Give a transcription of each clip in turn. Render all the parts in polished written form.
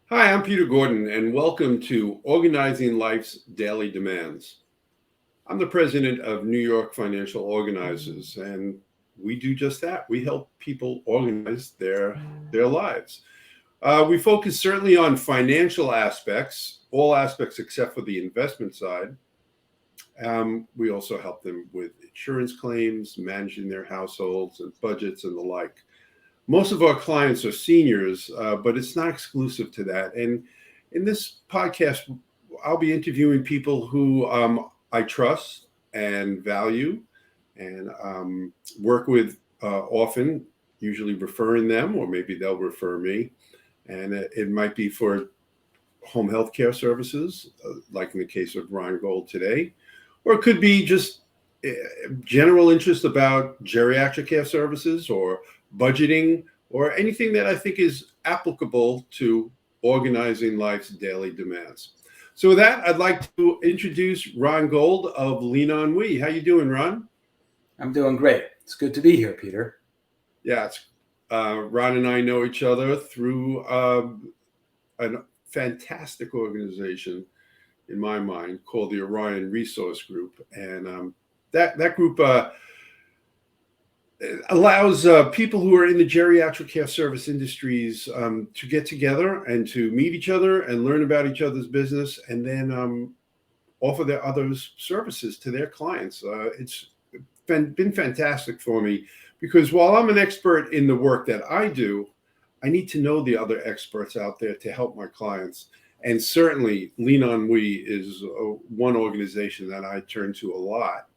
Hi, I'm Peter Gordon, and welcome to Organizing Life's Daily Demands. I'm the president of New York Financial Organizers, and we do just that. We help people organize their lives. We focus certainly on financial aspects, all aspects except for the investment side. We also help them with insurance claims, managing their households and budgets and the like. Most of our clients are seniors, but it's not exclusive to that. And in this podcast, I'll be interviewing people who I trust and value and work with often, usually referring them, or maybe they'll refer me. And it might be for home health care services, like in the case of Ron Gold today, or it could be just uh, general interest about geriatric care services or budgeting or anything that I think is applicable to organizing life's daily demands. So with that, I'd like to introduce Ron Gold of Lean On We. How you doing, Ron? I'm doing great. It's good to be here, Peter. Yeah, Ron and I know each other through a fantastic organization in my mind called the Orion Resource Group, and that group allows people who are in the geriatric care service industries to get together and to meet each other and learn about each other's business, and then offer their other services to their clients. It's been fantastic for me because while I'm an expert in the work that I do, I need to know the other experts out there to help my clients. And certainly, Lean On We is one organization that I turn to a lot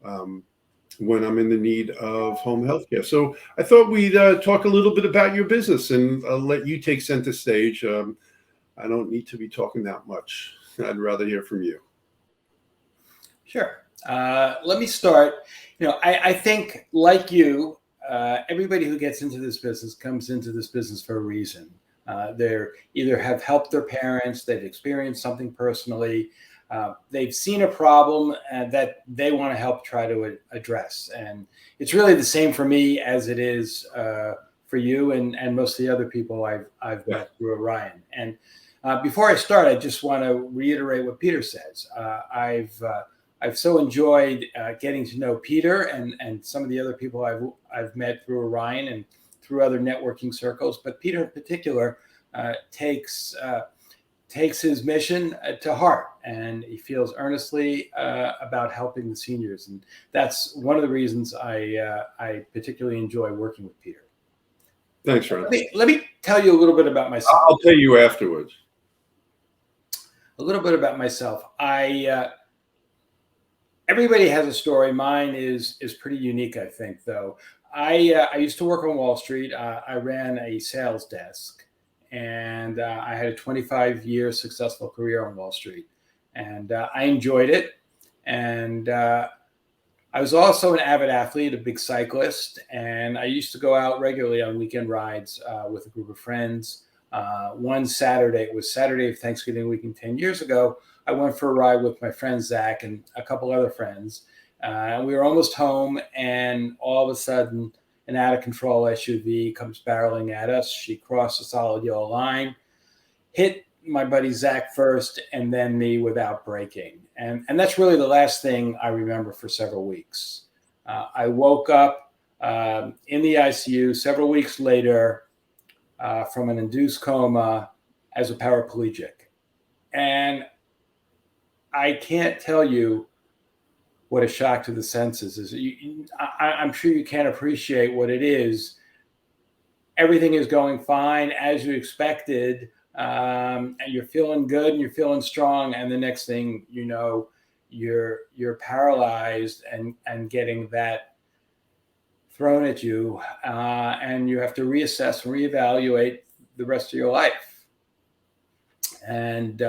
um, when I'm in the need of home health care. So I thought we'd talk a little bit about your business and let you take center stage. I don't need to be talking that much. I'd rather hear from you. Sure. Let me start. I think, like you, everybody who gets into this business comes into this business for a reason. They either have helped their parents, they've experienced something personally, they've seen a problem that they want to help try to address. And it's really the same for me as it is for you and most of the other people I've Yeah. met through Orion. And before I start, I just want to reiterate what Peter says. I've so enjoyed getting to know Peter and some of the other people I've met through Orion and through other networking circles. But Peter in particular takes his mission to heart, and he feels earnestly about helping the seniors, and that's one of the reasons I particularly enjoy working with Peter. Thanks, Ron. Let me tell you a little bit about myself. I'll tell you afterwards. A little bit about myself. Everybody has a story. Mine is pretty unique, I think, though. I used to work on Wall Street. I ran a sales desk, and I had a 25-year successful career on Wall Street, and I enjoyed it. And I was also an avid athlete, a big cyclist, and I used to go out regularly on weekend rides with a group of friends. One Saturday, it was Saturday of Thanksgiving weekend 10 years ago, I went for a ride with my friend Zach and a couple other friends. And we were almost home, and all of a sudden, an out of control SUV comes barreling at us. She crossed the solid yellow line, hit my buddy Zach first, and then me without braking. And that's really the last thing I remember for several weeks. I woke up in the ICU several weeks later from an induced coma as a paraplegic. And I can't tell you what a shock to the senses is. I'm sure you can't appreciate what it is. Everything is going fine as you expected, and you're feeling good and you're feeling strong, and the next thing you know, you're paralyzed and getting that thrown at you, and you have to reassess and reevaluate the rest of your life. And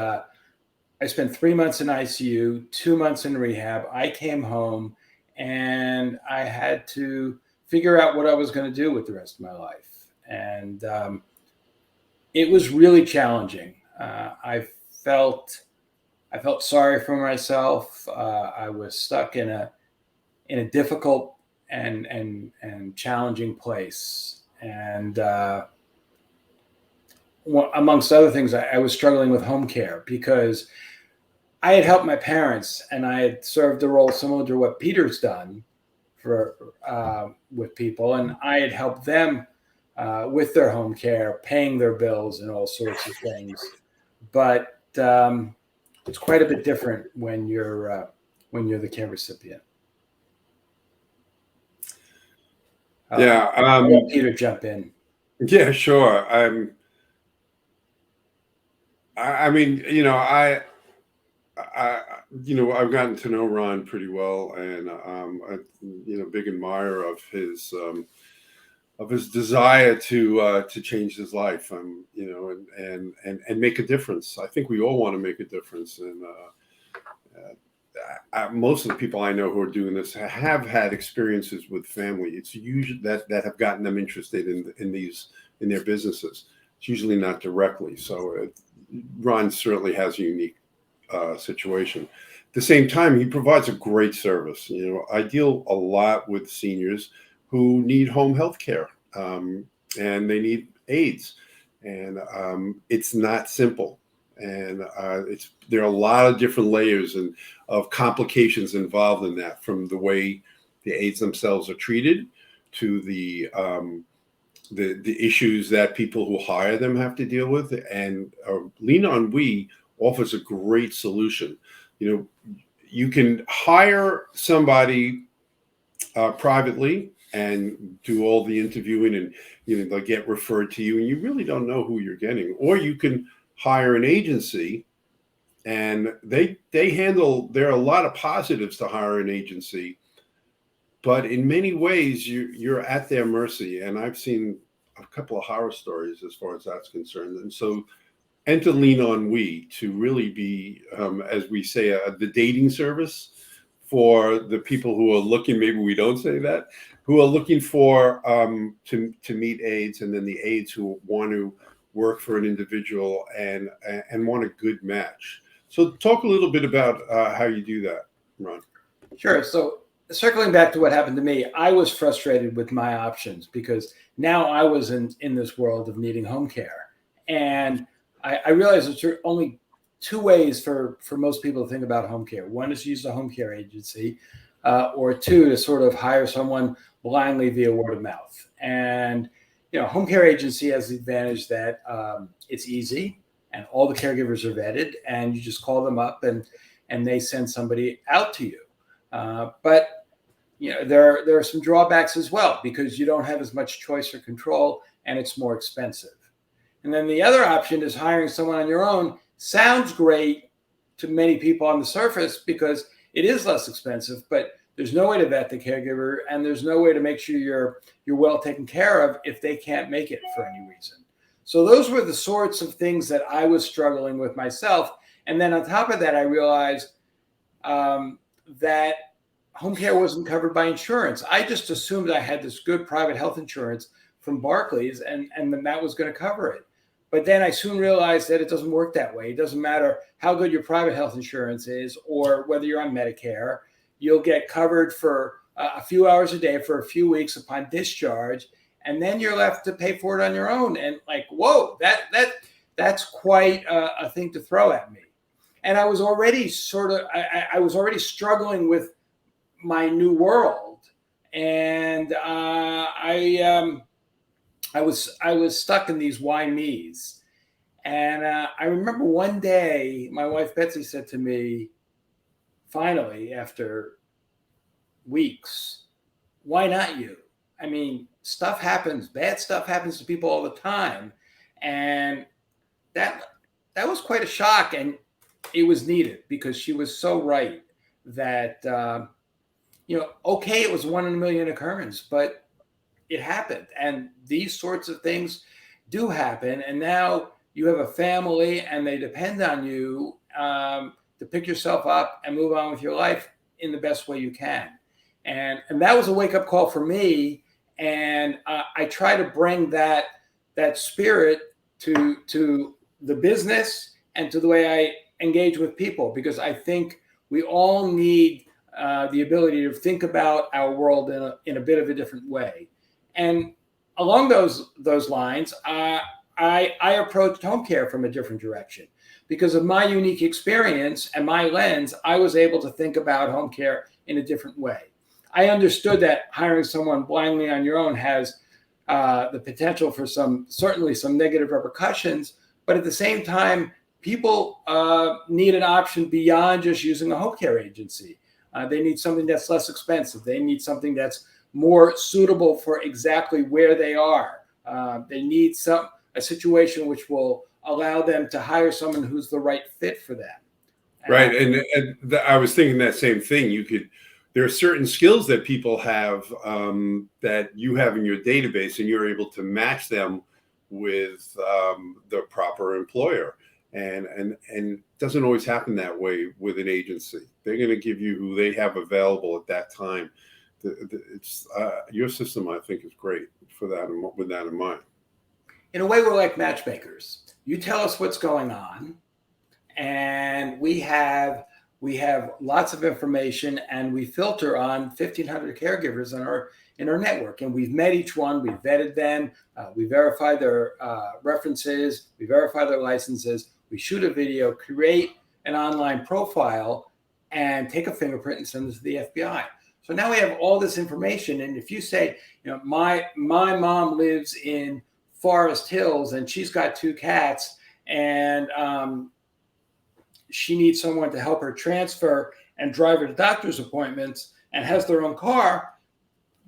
I spent 3 months in ICU, 2 months in rehab. I came home and I had to figure out what I was going to do with the rest of my life. And it was really challenging. I felt sorry for myself. I was stuck in a difficult and challenging place. And amongst other things, I was struggling with home care because I had helped my parents, and I had served a role similar to what Peter's done for with people, and I had helped them with their home care, paying their bills and all sorts of things. But it's quite a bit different when you're the care recipient. Yeah. I'll let Peter jump in. Yeah, sure. I mean, I, I've gotten to know Ron pretty well, and big admirer of his desire to change his life, and make a difference. I think we all want to make a difference, and most of the people I know who are doing this have had experiences with family. It's usually that have gotten them interested in their businesses. It's usually not directly. So Ron certainly has a unique situation. At the same time, he provides a great service. I deal a lot with seniors who need home health care, and they need aids, and it's not simple. And there are a lot of different layers and of complications involved in that, from the way the aids themselves are treated to the issues that people who hire them have to deal with. And Lean On We offers a great solution. You can hire somebody privately and do all the interviewing, and they'll get referred to you, and you really don't know who you're getting. Or you can hire an agency, and they handle. There are a lot of positives to hire an agency, but in many ways you're at their mercy. And I've seen a couple of horror stories as far as that's concerned. And so enter Lean On We to really be, as we say, the dating service for the people who are looking, maybe we don't say that, who are looking for to meet aides, and then the aides who want to work for an individual and want a good match. So talk a little bit about how you do that, Ron. Sure. So circling back to what happened to me, I was frustrated with my options because now I was in this world of needing home care. And I realized there's only two ways for most people to think about home care. One is to use a home care agency, or two, to sort of hire someone blindly via word of mouth. And home care agency has the advantage that it's easy and all the caregivers are vetted, and you just call them up and they send somebody out to you. But there are some drawbacks as well, because you don't have as much choice or control, and it's more expensive. And then the other option is hiring someone on your own. Sounds great to many people on the surface because it is less expensive, but there's no way to vet the caregiver, and there's no way to make sure you're well taken care of if they can't make it for any reason. So those were the sorts of things that I was struggling with myself. And then on top of that, I realized that home care wasn't covered by insurance. I just assumed I had this good private health insurance from Barclays, and then that was going to cover it. But then I soon realized that it doesn't work that way. It doesn't matter how good your private health insurance is or whether you're on Medicare. You'll get covered for a few hours a day for a few weeks upon discharge, and then you're left to pay for it on your own. And whoa, that's quite a thing to throw at me. And I was already I was already struggling with my new world, and I was stuck in these why me's. And I remember one day my wife Betsy said to me, finally, after weeks, why not you? I mean, stuff happens, bad stuff happens to people all the time. And that was quite a shock, and it was needed, because she was so right that, okay, it was 1 in a million occurrence, but it happened. And these sorts of things do happen. And now you have a family, and they depend on you to pick yourself up and move on with your life in the best way you can. And that was a wake-up call for me. And I try to bring that spirit to the business and to the way I engage with people, because I think we all need the ability to think about our world in a bit of a different way. And along those lines, I I approached home care from a different direction. Because of my unique experience and my lens, I was able to think about home care in a different way. I understood that hiring someone blindly on your own has the potential for certainly some negative repercussions, but at the same time, people need an option beyond just using a home care agency. They need something that's less expensive. They need something that's more suitable for exactly where they are. They need a situation which will allow them to hire someone who's the right fit for them. Right. And I was thinking that same thing. There are certain skills that people have that you have in your database, and you're able to match them with the proper employer. And it doesn't always happen that way with an agency. They're going to give you who they have available at that time. It's your system, I think, is great for that, with that in mind. In a way, we're like matchmakers. You tell us what's going on, and we have lots of information, and we filter on 1,500 caregivers in our network, and we've met each one, we've vetted them, we verify their references, we verify their licenses, we shoot a video, create an online profile, and take a fingerprint and send it to the FBI. So now we have all this information, and if you say, my mom lives in Forest Hills and she's got 2 cats, and she needs someone to help her transfer and drive her to doctor's appointments and has their own car,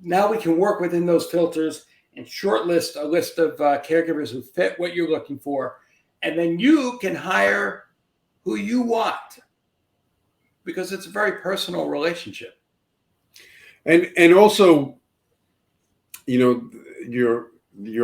now we can work within those filters and shortlist a list of caregivers who fit what you're looking for. And then you can hire who you want, because it's a very personal relationship. And also, you're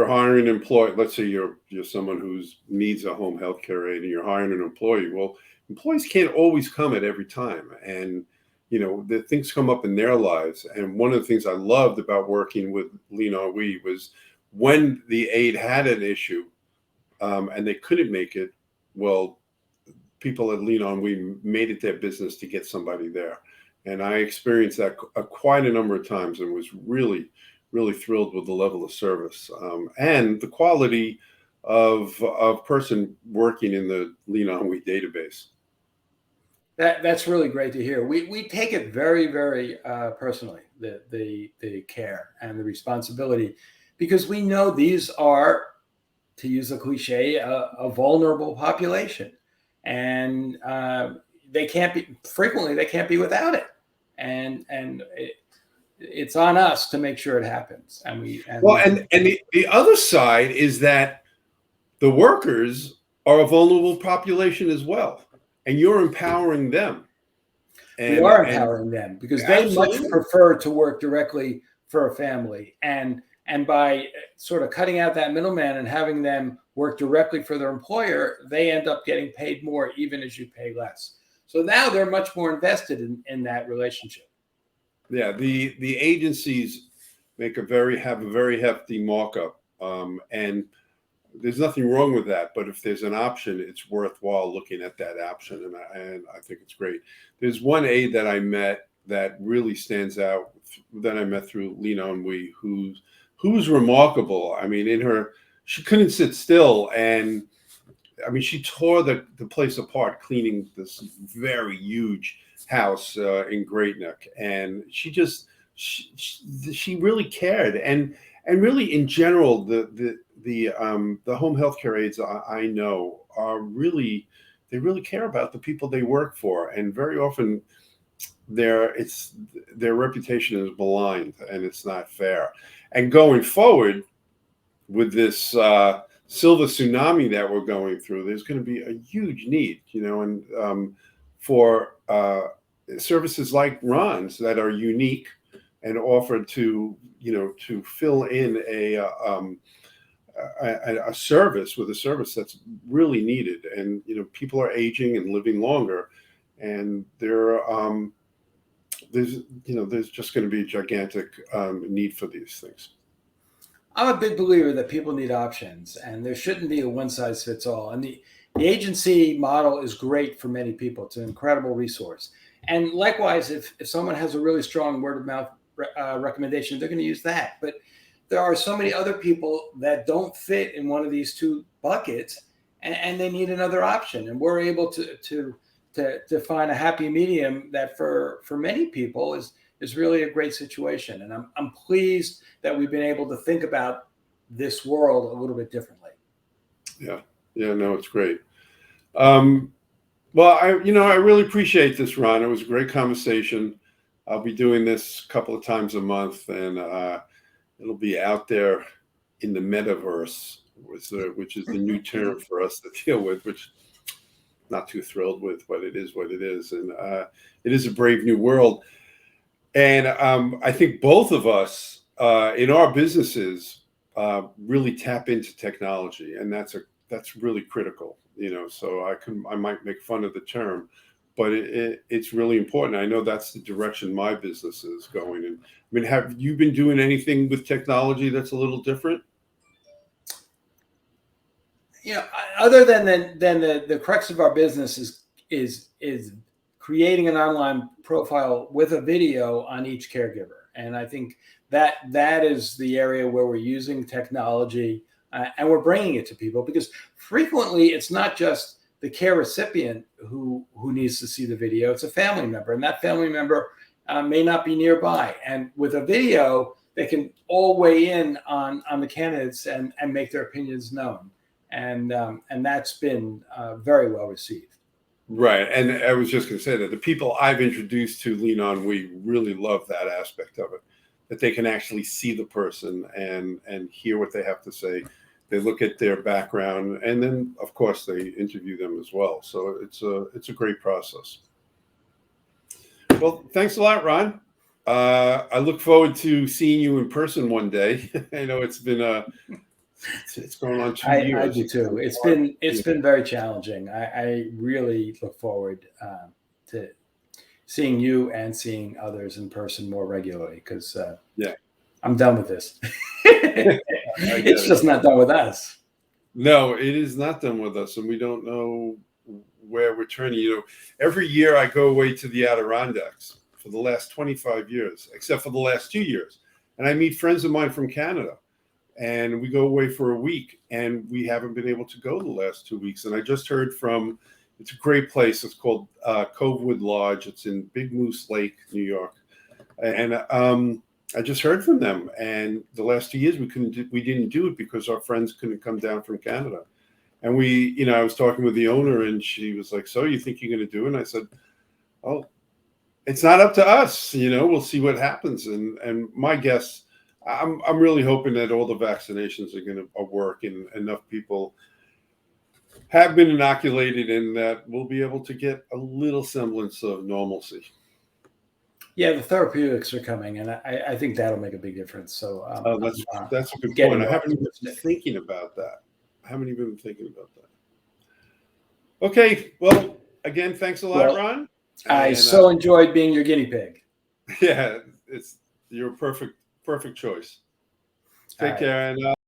hiring an employee. Let's say you're someone who needs a home health care aide, and you're hiring an employee. Well, employees can't always come at every time, and the things come up in their lives. And one of the things I loved about working with Lean On We was when the aide had an issue and they couldn't make it. Well, people at Lean On We made it their business to get somebody there, and I experienced that quite a number of times, and was really, really thrilled with the level of service and the quality of person working in the Lean On We database. That's really great to hear. We take it very, very personally, the care and the responsibility, because we know these are, to use a cliche, a vulnerable population, and they can't be without it, and it's on us to make sure it happens. And the other side is that the workers are a vulnerable population as well, and you're empowering them. We are empowering them, because they much prefer to work directly for a family, and by sort of cutting out that middleman and having them work directly for their employer, they end up getting paid more, even as you pay less. So now they're much more invested in that relationship. Yeah, the agencies have a very hefty markup, and there's nothing wrong with that. But if there's an option, it's worthwhile looking at that option, and I think it's great. There's one aide that I met that really stands out, that I met through Lean On We, who's remarkable. I mean, she couldn't sit still, and I mean, she tore the place apart cleaning this very huge house in Great Neck, and she really cared, and really in general, the home healthcare aides I know they really care about the people they work for, and very often their reputation is maligned, and it's not fair. And going forward with this silver tsunami that we're going through, there's going to be a huge need, and for services like Ron's that are unique and offered to fill in a service that's really needed. And people are aging and living longer, and there's just going to be a gigantic need for these things. I'm a big believer that people need options, and there shouldn't be a one size fits all. And the agency model is great for many people. It's an incredible resource. And likewise, if someone has a really strong word of mouth recommendation, they're going to use that. But there are so many other people that don't fit in one of these two buckets, and they need another option. And we're able to find a happy medium that for many people is really a great situation. And I'm pleased that we've been able to think about this world a little bit differently. Yeah. Yeah. No, it's great. Well, I really appreciate this, Ron. It was a great conversation. I'll be doing this a couple of times a month, and it'll be out there in the metaverse, which is the new term for us to deal with, which I'm not too thrilled with, but it is what it is. And it is a brave new world. And I think both of us in our businesses really tap into technology, and that's really critical. So I might make fun of the term, but it's really important. I know that's the direction my business is going. And I mean, have you been doing anything with technology that's a little different? Other than the crux of our business is creating an online profile with a video on each caregiver. And I think that is the area where we're using technology and we're bringing it to people, because frequently it's not just the care recipient who needs to see the video. It's a family member, and that family member may not be nearby. And with a video, they can all weigh in on the candidates and make their opinions known. And that's been very well received. Right. And I was just going to say that the people I've introduced to Lean On We really love that aspect of it, that they can actually see the person and hear what they have to say. They look at their background, and then of course they interview them as well. So it's a great process. Well, thanks a lot, Ron. I look forward to seeing you in person one day. I know it's been it's going on 2 years. I do too. It's been very challenging. I really look forward to seeing you and seeing others in person more regularly, because I'm done with this. It's just not done with us. No, it is not done with us, and we don't know where we're turning. Every year I go away to the Adirondacks for the last 25 years, except for the last 2 years, and I meet friends of mine from Canada. And we go away for a week, and we haven't been able to go the last 2 weeks. And I just heard from, it's a great place. It's called Covewood Lodge. It's in Big Moose Lake, New York. And I just heard from them. And the last 2 years we didn't do it because our friends couldn't come down from Canada. And I was talking with the owner, and she was like, "So you think you're going to do it?" And I said, "Oh, it's not up to us. We'll see what happens." And my guess, I'm really hoping that all the vaccinations are going to work, and enough people have been inoculated, and that we'll be able to get a little semblance of normalcy. Yeah, the therapeutics are coming, and I think that'll make a big difference. So that's a good point. I haven't even been thinking about that. Okay, well, again, thanks a lot, Ron. I so enjoyed being your guinea pig. Yeah, you're a perfect choice. Take care, and